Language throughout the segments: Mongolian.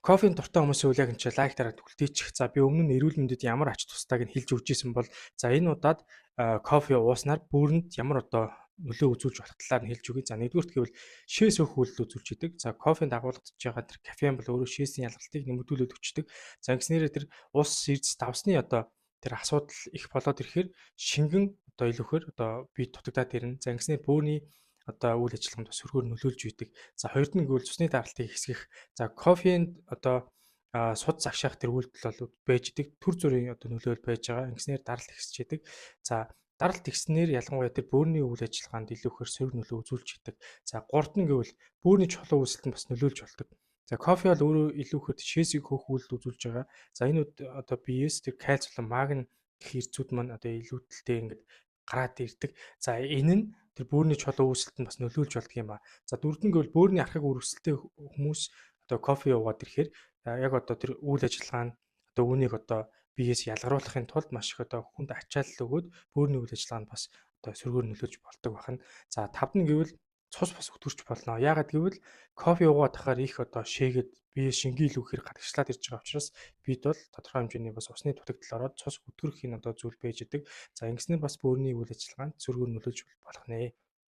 Кофеин дуртай хүмүүсийн үйл яг энэ чинь лайк дараад үлдээчих. За би өмнө нь эрүүл мэндэд ямар ач тустай гэж хэлж өгч ирсэн бол за энэ удаад кофе ууснаар бүрэнд ямар одоо нөлөө үзүүлж болох талаар нь хэлж өгье. За нэгдүгürt гэвэл шээс өөх үйлдэл үзүүлж идэг. За кофенд дагуулгадж байгаа тэр кофеин бол өөрөө шээсийн ялгалтыг нэмэгдүүлээд өчтдөг. За ингэснээрээ тэр ус эрдэс давсны одоо тэр асуудал их болоод ирэхээр шингэн одоо илүүхээр одоо бие дутагдаад ирнэ. За ингэснээр бөөгний одоо үйл ажиллагаанд бас сөргөөр нөлөөлж үйдэг. За хоёрд нь гэвэл цусны даралтыг хэсгэх. За кофеинд одоо суд загшаах тэр үйлдэл бол байж идэг. Түр зүрийн одоо нөлөөл байж байгаа. Ингэснээр даралт ихсэж идэг. За даралт ихснээр ялангуяа тэр бөөрийн үйл ажиллагаанд илүүхээр сөрөг нөлөө үзүүлж идэг. За гуравт нь гэвэл бөөрийн чулуу үүсэлтэнд бас нөлөөлж болдог. За кофе бол өөрөө илүүхээр шээсийг хөөх үйлдэл үзүүлж байгаа. За энэ одоо биеэс тэр кальц болон магний гэх эрдцүүд маань одоо илүүдэлтэй ингээд гараад ирдэг. За энэ нь тэр бөөрийн чулуу үүсэлтэнд бас нөлөөлж болдго юм ба. За дөрөвт нь гэвэл бөөрийн архаг үргэлжлэлтэй хүмүүс одоо кофе уугаад ирэхээр яг одоо тэр үйл ажиллагаа нь одоо үүнийг одоо биеэс ялгаруулахын тулд маш их одоо хүнд ачаалал өгөөд бөөрийн үйл ажиллагаанд бас одоо сөргөөр нөлөөлж болдог байна. За тавд нь гэвэл цус бас өтгөрч болно. Яагаад гэвэл кофе уугаад тахаар их одоо шээгээд бие шингийн илүүхээр гадагшлаад ирж байгаа учраас бид бол тодорхой хэмжээний бас усны дутагдал ороод цус өтгөрөх энэ одоо зүйл байж идэг. За ингэснээр бас бөөрийн үйл ажиллагаанд сөргөөр нөлөөлж болох нэ.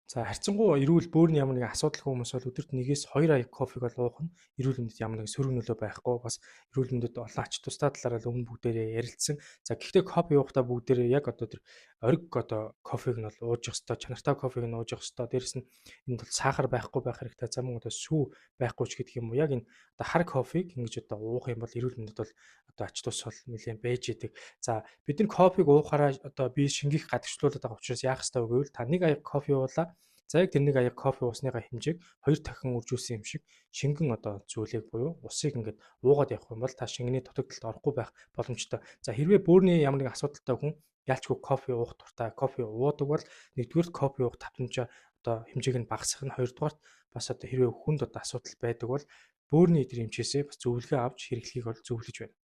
За харьцангуй эрүүл бөөрийн ямар нэгэн асуудалгүй хүмүүс бол өдөрт 1-2 аяг кофег бол уух нь эрүүл мэндэд ямар нэгэн сөрөг нөлөө байхгүй бас эрүүл мэндэд олон ач тустай талаараа өмнө бүгдээрээ ярилцсан. За гэхдээ кофе уухдаа бүгдээрээ яг одоо тэр ориг одоо кофег нь бол ууж явах хэрэгтэй, чанартай кофег нь ууж явах хэрэгтэй. Дээрэс нь энд бол сахар байхгүй байх хэрэгтэй. За мөн одоо сүү байхгүй ч гэдэг юм уу. Яг энэ одоо хар кофег ингэж одоо уух юм бол эрүүл мэндэд бол одоо ач тус бол нэлээд байж идэг. За бид нар кофег уухаараа одоо бие шингийх гадагшлуулаад байгаа учраас яах ёстой вэ гэвэл та нэг аяг кофе уулаа. За яг тэр нэг аяг кофе уусныхаа хэмжээг 2 дахин үржүүлсэн юм шиг шингэн одоо зүйлийг буюу усыг ингээд уугаад явах юм бол та шингэний дутагдалд орохгүй байх боломжтой. За хэрвээ бөөрийн ямар нэгэн асуудалтай хүн ялчгүй кофе уух дуртай, кофе уудаг бол нэгдүгээр кофе уух давтамжаа одоо хэмжээг нь багасгах нь, хоёрдугаар бас одоо хэрвээ хүнд одоо асуудал байдаг бол бөөрийн эдэр эмчээсээ бас зөвлөгөө авч хэрэглэхийг бол зөвлөж байна.